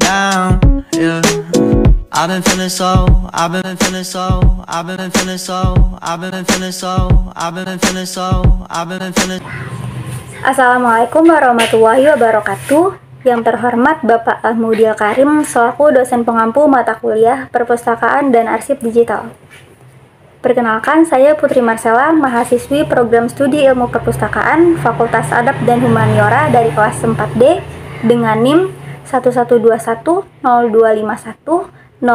down, yeah. I've been feeling so, I've been feeling so, I've been feeling so, I've been feeling so, I've been feeling so, I've been feeling. Assalamualaikum warahmatullahi wabarakatuh. Yang terhormat Bapak Ahmudil Karim selaku dosen pengampu mata kuliah Perpustakaan dan Arsip Digital. Perkenalkan, saya Putri Marcella, mahasiswi program studi ilmu perpustakaan Fakultas Adab dan Humaniora dari kelas 4D dengan NIM 11210251000080.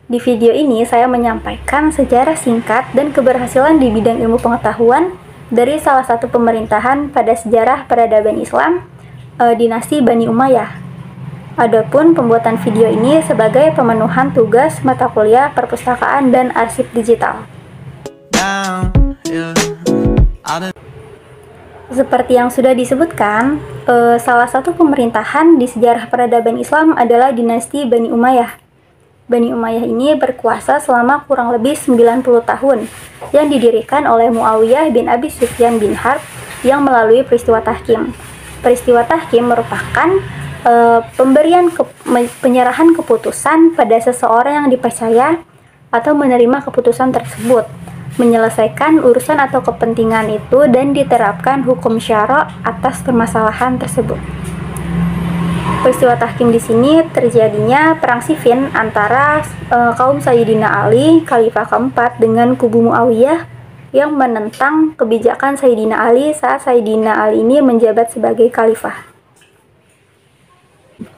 Di video ini saya menyampaikan sejarah singkat dan keberhasilan di bidang ilmu pengetahuan dari salah satu pemerintahan pada sejarah peradaban Islam, dinasti Bani Umayyah. Adapun pembuatan video ini sebagai pemenuhan tugas mata kuliah perpustakaan dan arsip digital. Seperti yang sudah disebutkan, salah satu pemerintahan di sejarah peradaban Islam adalah dinasti Bani Umayyah. Bani Umayyah ini berkuasa selama kurang lebih 90 tahun, yang didirikan oleh Muawiyah bin Abi Sufyan bin Harb yang melalui peristiwa Tahkim. Peristiwa Tahkim merupakan penyerahan keputusan pada seseorang yang dipercaya atau menerima keputusan tersebut, menyelesaikan urusan atau kepentingan itu dan diterapkan hukum syara atas permasalahan tersebut. Peristiwa Tahkim di sini terjadinya perang Siffin antara kaum Sayyidina Ali, Khalifah keempat, dengan kubu Muawiyah yang menentang kebijakan Sayyidina Ali saat Sayyidina Ali ini menjabat sebagai Khalifah.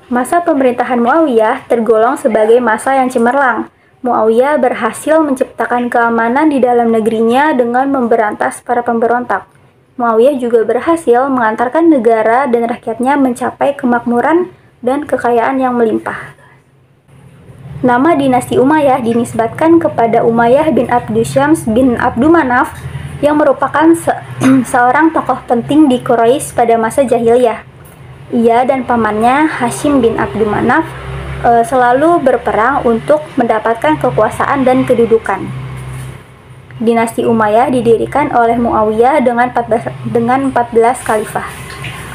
Masa pemerintahan Muawiyah tergolong sebagai masa yang cemerlang. Muawiyah berhasil menciptakan keamanan di dalam negerinya dengan memberantas para pemberontak. Muawiyah juga berhasil mengantarkan negara dan rakyatnya mencapai kemakmuran dan kekayaan yang melimpah. Nama dinasti Umayyah dinisbatkan kepada Umayyah bin Abdusyams bin Abdumanaf yang merupakan seorang tokoh penting di Quraisy pada masa jahiliyah. Ia dan pamannya Hashim bin Abdumanaf selalu berperang untuk mendapatkan kekuasaan dan kedudukan. Dinasti Umayyah didirikan oleh Muawiyah dengan 14 khalifah.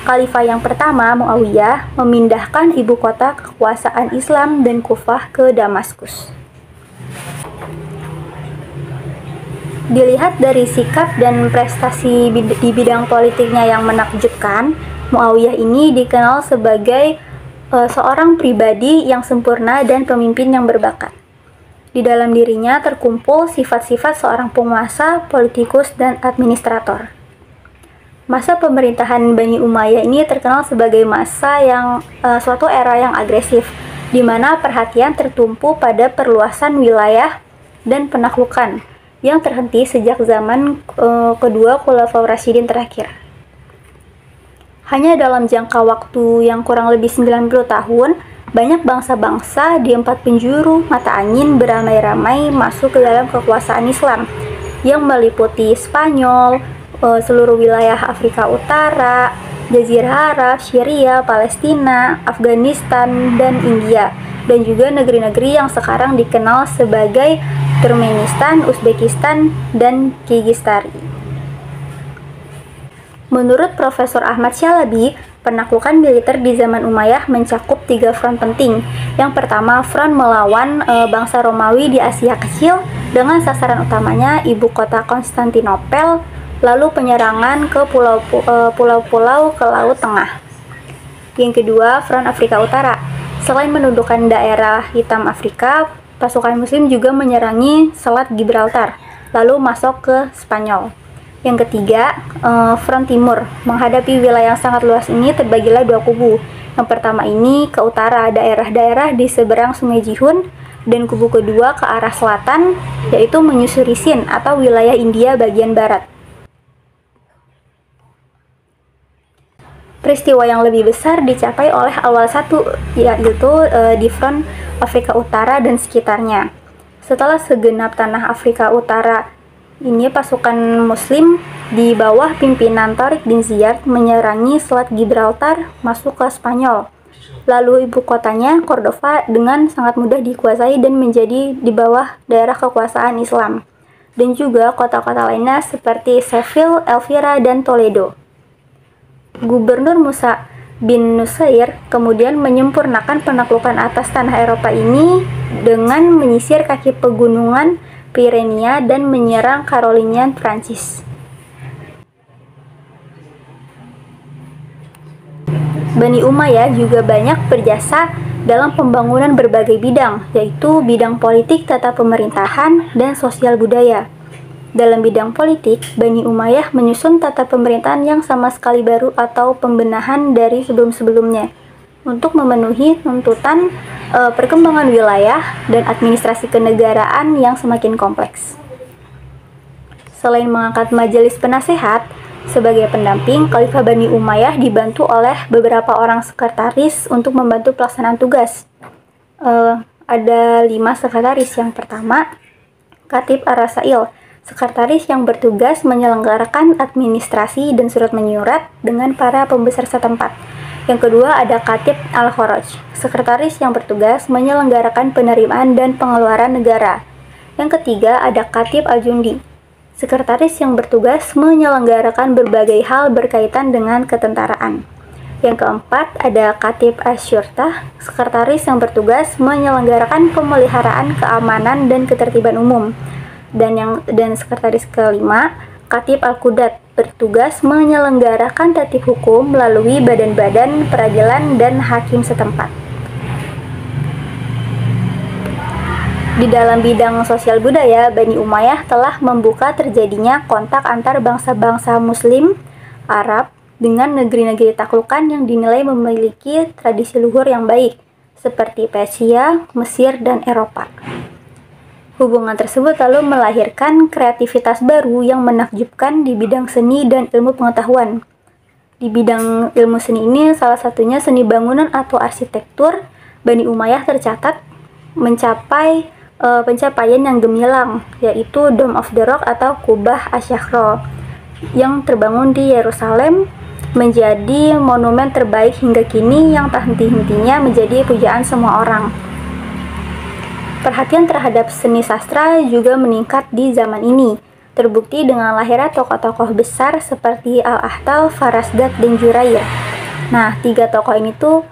Khalifah yang pertama, Muawiyah, memindahkan ibu kota kekuasaan Islam dan Kufah ke Damaskus. Dilihat dari sikap dan prestasi di bidang politiknya yang menakjubkan, Muawiyah ini dikenal sebagai seorang pribadi yang sempurna dan pemimpin yang berbakat. Di dalam dirinya terkumpul sifat-sifat seorang penguasa, politikus, dan administrator. Masa pemerintahan Bani Umayyah ini terkenal sebagai masa yang suatu era yang agresif, di mana perhatian tertumpu pada perluasan wilayah dan penaklukan yang terhenti sejak zaman kedua Khulafaur Rasyidin terakhir. Hanya dalam jangka waktu yang kurang lebih 90 tahun, banyak bangsa-bangsa di 4 penjuru mata angin beramai-ramai masuk ke dalam kekuasaan Islam yang meliputi Spanyol, seluruh wilayah Afrika Utara, Jazirah Arab, Syria, Palestina, Afghanistan, dan India, dan juga negeri-negeri yang sekarang dikenal sebagai Turkmenistan, Uzbekistan, dan Kyrgyzstan. Menurut Profesor Ahmad Syalabi, penaklukan militer di zaman Umayyah mencakup 3 front penting. Yang pertama, front melawan bangsa Romawi di Asia Kecil dengan sasaran utamanya ibu kota Konstantinopel, lalu penyerangan ke pulau-pulau ke Laut Tengah. Yang kedua, front Afrika Utara. Selain menundukkan daerah hitam Afrika, pasukan Muslim juga menyerangi Selat Gibraltar, lalu masuk ke Spanyol. Yang ketiga, front timur. Menghadapi wilayah yang sangat luas ini terbagilah 2 kubu. Yang pertama ini ke utara, daerah-daerah di seberang Sungai Jihun, dan kubu kedua ke arah selatan, yaitu menyusuri Sind atau wilayah India bagian barat. Peristiwa yang lebih besar dicapai oleh awal satu, yaitu di front Afrika Utara dan sekitarnya. Setelah segenap tanah Afrika Utara ini, pasukan Muslim di bawah pimpinan Tariq bin Ziyad menyerangi Selat Gibraltar masuk ke Spanyol. Lalu ibu kotanya, Cordova, dengan sangat mudah dikuasai dan menjadi di bawah daerah kekuasaan Islam. Dan juga kota-kota lainnya seperti Seville, Elvira, dan Toledo. Gubernur Musa bin Nusair kemudian menyempurnakan penaklukan atas tanah Eropa ini dengan menyisir kaki pegunungan Pirenia dan menyerang Karolinian Prancis. Bani Umayyah juga banyak berjasa dalam pembangunan berbagai bidang, yaitu bidang politik, tata pemerintahan, dan sosial budaya. Dalam bidang politik, Bani Umayyah menyusun tata pemerintahan yang sama sekali baru atau pembenahan dari sebelum-sebelumnya untuk memenuhi tuntutan perkembangan wilayah dan administrasi kenegaraan yang semakin kompleks. Selain mengangkat majelis penasehat sebagai pendamping, Khalifah Bani Umayyah dibantu oleh beberapa orang sekretaris untuk membantu pelaksanaan tugas. Ada 5 sekretaris. Yang pertama, Khatib Ar-Rasail, sekretaris yang bertugas menyelenggarakan administrasi dan surat menyurat dengan para pembesar setempat. Yang kedua ada Khatib Al-Kharaj, sekretaris yang bertugas menyelenggarakan penerimaan dan pengeluaran negara. Yang ketiga ada Khatib Al-Jundi, sekretaris yang bertugas menyelenggarakan berbagai hal berkaitan dengan ketentaraan. Yang keempat ada Khatib Asy-Syurtah, sekretaris yang bertugas menyelenggarakan pemeliharaan keamanan dan ketertiban umum. Dan sekretaris kelima, Khatib Al-Qudat, bertugas menyelenggarakan tertib hukum melalui badan-badan peradilan dan hakim setempat. Di dalam bidang sosial budaya, Bani Umayyah telah membuka terjadinya kontak antar bangsa-bangsa Muslim, Arab, dengan negeri-negeri taklukan yang dinilai memiliki tradisi luhur yang baik, seperti Persia, Mesir, dan Eropa. Hubungan tersebut lalu melahirkan kreativitas baru yang menakjubkan di bidang seni dan ilmu pengetahuan. Di bidang ilmu seni ini, salah satunya seni bangunan atau arsitektur, Bani Umayyah tercatat mencapai pencapaian yang gemilang, yaitu Dome of the Rock atau Kubah Asy-Syakhra yang terbangun di Yerusalem, menjadi monumen terbaik hingga kini yang tak henti-hentinya menjadi pujaan semua orang. Perhatian terhadap seni sastra juga meningkat di zaman ini, terbukti dengan lahirnya tokoh-tokoh besar seperti Al-Ahtal, Farasdak, dan Jurair. Nah, 3 tokoh ini tuh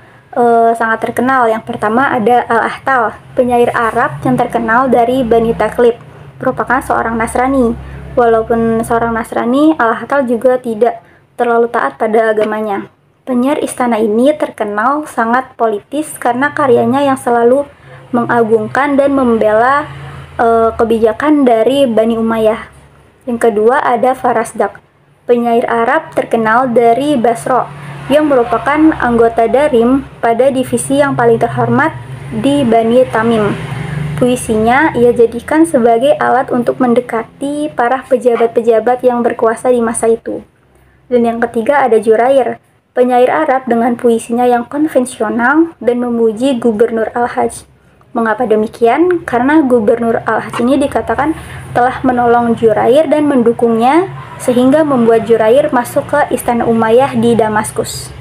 sangat terkenal. Yang pertama ada Al-Ahtal, penyair Arab yang terkenal dari Bani Taklib, merupakan seorang Nasrani. Walaupun seorang Nasrani, Al-Ahtal juga tidak terlalu taat pada agamanya. Penyair istana ini terkenal sangat politis karena karyanya yang selalu mengagungkan dan membela kebijakan dari Bani Umayyah. Yang kedua ada Farasdak, penyair Arab terkenal dari Basra yang merupakan anggota Darim pada divisi yang paling terhormat di Bani Tamim. Puisinya ia jadikan sebagai alat untuk mendekati para pejabat-pejabat yang berkuasa di masa itu. Dan yang ketiga ada Jurair, penyair Arab dengan puisinya yang konvensional dan memuji Gubernur Al-Hajj. Mengapa demikian? Karena Gubernur Al-Hajj ini dikatakan telah menolong Jurair dan mendukungnya, sehingga membuat Jurair masuk ke Istana Umayyah di Damaskus.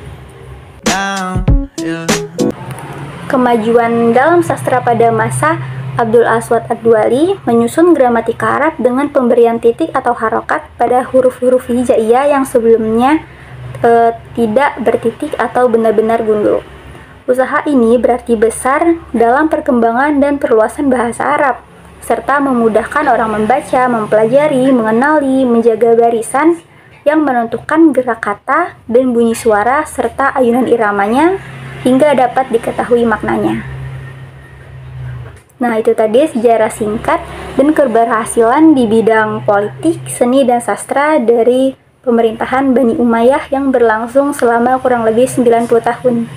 Kemajuan dalam sastra pada masa Abdul Aswad Ad-Duali menyusun gramatika Arab dengan pemberian titik atau harokat pada huruf-huruf hijaiyah yang sebelumnya tidak bertitik atau benar-benar gundul. Usaha ini berarti besar dalam perkembangan dan perluasan bahasa Arab, serta memudahkan orang membaca, mempelajari, mengenali, menjaga barisan yang menentukan gerak kata dan bunyi suara serta ayunan iramanya hingga dapat diketahui maknanya. Nah, itu tadi sejarah singkat dan keberhasilan di bidang politik, seni, dan sastra dari pemerintahan Bani Umayyah yang berlangsung selama kurang lebih 90 tahun.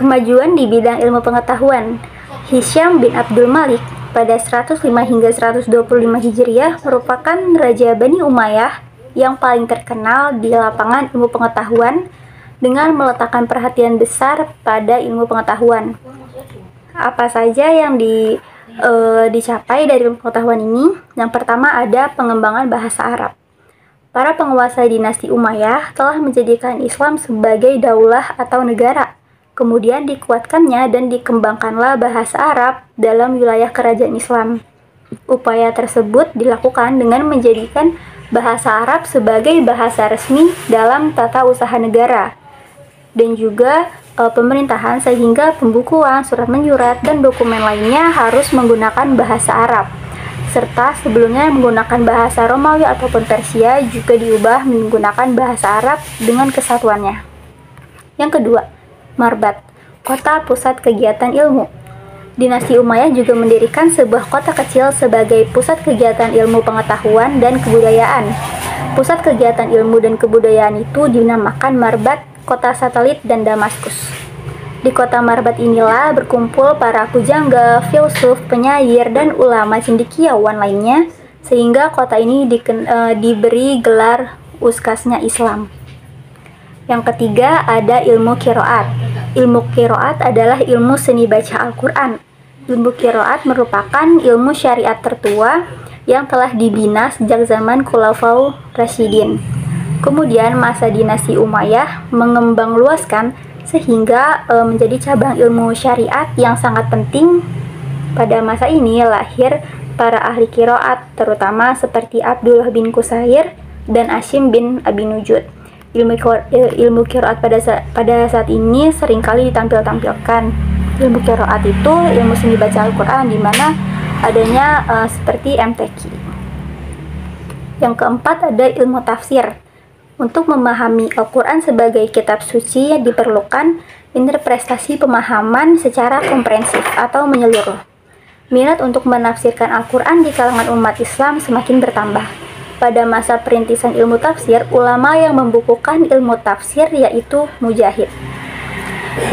Kemajuan di bidang ilmu pengetahuan. Hisyam bin Abdul Malik pada 105 hingga 125 Hijriah merupakan Raja Bani Umayyah yang paling terkenal di lapangan ilmu pengetahuan dengan meletakkan perhatian besar pada ilmu pengetahuan. Apa saja yang dicapai dari ilmu pengetahuan ini? Yang pertama ada pengembangan bahasa Arab. Para penguasa dinasti Umayyah telah menjadikan Islam sebagai daulah atau negara. Kemudian dikuatkannya dan dikembangkanlah bahasa Arab dalam wilayah kerajaan Islam. Upaya tersebut dilakukan dengan menjadikan bahasa Arab sebagai bahasa resmi dalam tata usaha negara, dan juga pemerintahan, sehingga pembukuan, surat menyurat, dan dokumen lainnya harus menggunakan bahasa Arab. Serta sebelumnya menggunakan bahasa Romawi ataupun Persia juga diubah menggunakan bahasa Arab dengan kesatuannya. Yang kedua, Marbat, kota pusat kegiatan ilmu. Dinasti Umayyah juga mendirikan sebuah kota kecil sebagai pusat kegiatan ilmu pengetahuan dan kebudayaan. Pusat kegiatan ilmu dan kebudayaan itu dinamakan Marbat, kota satelit, dan Damaskus. Di kota Marbat inilah berkumpul para pujangga, filsuf, penyair, dan ulama cendekiawan lainnya, sehingga kota ini diberi gelar Uskasnya Islam. Yang ketiga, ada ilmu qiraat. Ilmu qiraat adalah ilmu seni baca Al-Quran. Ilmu qiraat merupakan ilmu syariat tertua yang telah dibina sejak zaman Khulafaur Rasyidin. Kemudian masa dinasti Umayyah mengembang luaskan sehingga menjadi cabang ilmu syariat yang sangat penting. Pada masa ini lahir para ahli qiraat, terutama seperti Abdullah bin Qusair dan Asyim bin Abi Nujud. Ilmu qiraat pada saat ini seringkali ditampilkan. Ilmu qiraat itu ilmu seni baca Al-Quran, di mana adanya seperti MTQ. Yang keempat, ada ilmu tafsir. Untuk memahami Al-Quran sebagai kitab suci diperlukan interpretasi pemahaman secara komprehensif atau menyeluruh. Minat untuk menafsirkan Al-Quran di kalangan umat Islam semakin bertambah. Pada masa perintisan ilmu tafsir, ulama yang membukukan ilmu tafsir yaitu Mujahid.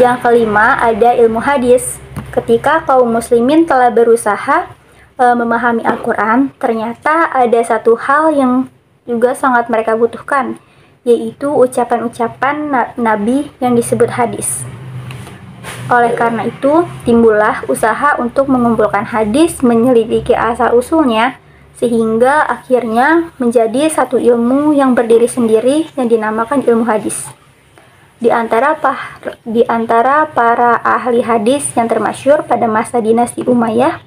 Yang kelima, ada ilmu hadis. Ketika kaum muslimin telah berusaha memahami Al-Quran, ternyata ada satu hal yang juga sangat mereka butuhkan, yaitu ucapan-ucapan Nabi yang disebut hadis. Oleh karena itu, timbullah usaha untuk mengumpulkan hadis, menyelidiki asal-usulnya, sehingga akhirnya menjadi satu ilmu yang berdiri sendiri yang dinamakan ilmu hadis. Di antara para ahli hadis yang termasyhur pada masa dinasti Umayyah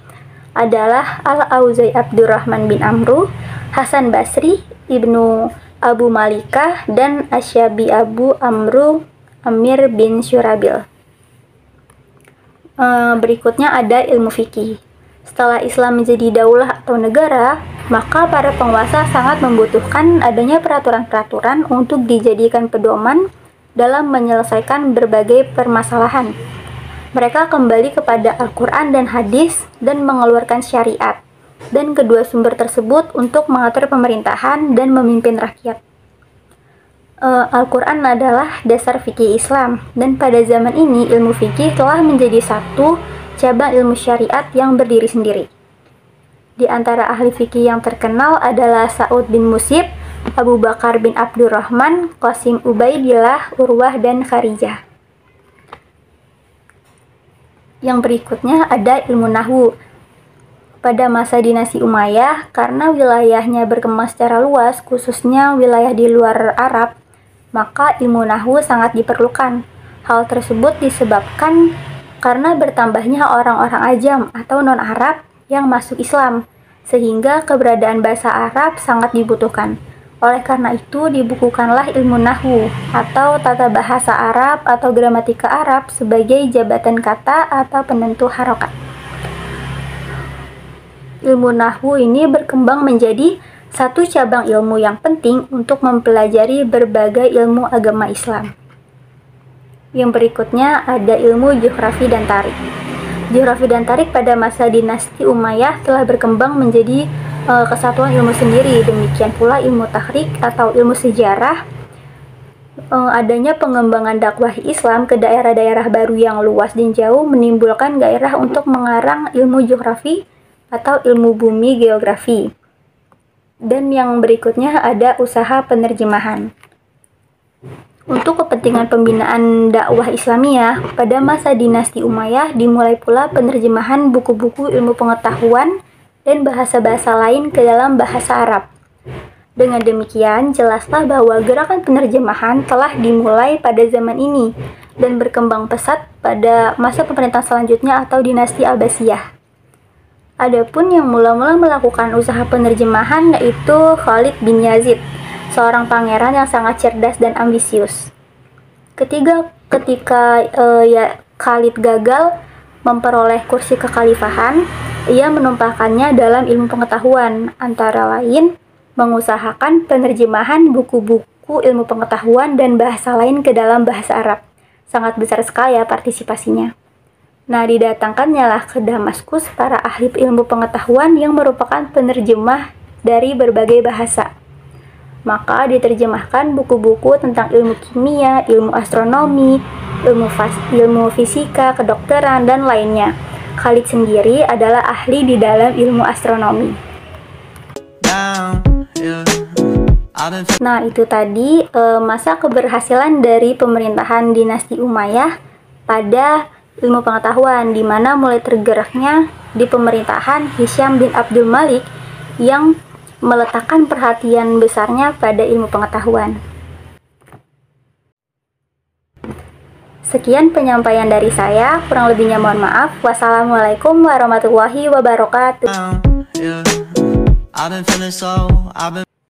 adalah Al-Auza'i Abdurrahman bin Amru, Hasan Basri, Ibnu Abu Malikah, dan Asyabi Abu Amru Amir bin Syurabil. Berikutnya ada ilmu fikih. Setelah Islam menjadi daulah atau negara, maka para penguasa sangat membutuhkan adanya peraturan-peraturan untuk dijadikan pedoman dalam menyelesaikan berbagai permasalahan. Mereka kembali kepada Al-Quran dan hadis dan mengeluarkan syariat, dan kedua sumber tersebut untuk mengatur pemerintahan dan memimpin rakyat. Al-Quran adalah dasar fikih Islam, dan pada zaman ini ilmu fikih telah menjadi satu cabang ilmu syariat yang berdiri sendiri. Di antara ahli fikih yang terkenal adalah Sa'ud bin Musib, Abu Bakar bin Abdurrahman, Qasim Ubaidillah, Urwah, dan Kharijah. Yang berikutnya ada ilmu nahwu. Pada masa dinasti Umayyah, karena wilayahnya berkembang secara luas, khususnya wilayah di luar Arab, maka ilmu nahwu sangat diperlukan. Hal tersebut disebabkan karena bertambahnya orang-orang ajam atau non-Arab yang masuk Islam, sehingga keberadaan bahasa Arab sangat dibutuhkan. Oleh karena itu, dibukukanlah ilmu nahwu atau tata bahasa Arab atau gramatika Arab sebagai jabatan kata atau penentu harokat. Ilmu nahwu ini berkembang menjadi satu cabang ilmu yang penting untuk mempelajari berbagai ilmu agama Islam. Yang berikutnya ada ilmu geografi dan tarik. Geografi dan tarik pada masa dinasti Umayyah telah berkembang menjadi kesatuan ilmu sendiri. Demikian pula ilmu tahrikh atau ilmu sejarah. Adanya pengembangan dakwah Islam ke daerah-daerah baru yang luas dan jauh menimbulkan gairah untuk mengarang ilmu geografi atau ilmu bumi geografi. Dan yang berikutnya ada usaha penerjemahan. Untuk kepentingan pembinaan dakwah Islamiyah, pada masa dinasti Umayyah dimulai pula penerjemahan buku-buku ilmu pengetahuan dan bahasa-bahasa lain ke dalam bahasa Arab. Dengan demikian, jelaslah bahwa gerakan penerjemahan telah dimulai pada zaman ini dan berkembang pesat pada masa pemerintahan selanjutnya atau dinasti Abbasiyah. Adapun yang mula-mula melakukan usaha penerjemahan yaitu Khalid bin Yazid, seorang pangeran yang sangat cerdas dan ambisius. Ketika Khalid gagal memperoleh kursi kekhalifahan, ia menumpahkannya dalam ilmu pengetahuan, antara lain mengusahakan penerjemahan buku-buku ilmu pengetahuan dan bahasa lain ke dalam bahasa Arab. Sangat besar sekali ya partisipasinya. Nah, didatangkannya lah ke Damaskus para ahli ilmu pengetahuan yang merupakan penerjemah dari berbagai bahasa. Maka diterjemahkan buku-buku tentang ilmu kimia, ilmu astronomi, ilmu fisika, kedokteran, dan lainnya. Khalid sendiri adalah ahli di dalam ilmu astronomi. Nah, itu tadi masa keberhasilan dari pemerintahan dinasti Umayyah pada ilmu pengetahuan, di mana mulai tergeraknya di pemerintahan Hisham bin Abdul Malik yang meletakkan perhatian besarnya pada ilmu pengetahuan. Sekian penyampaian dari saya, kurang lebihnya mohon maaf. Wassalamualaikum warahmatullahi wabarakatuh.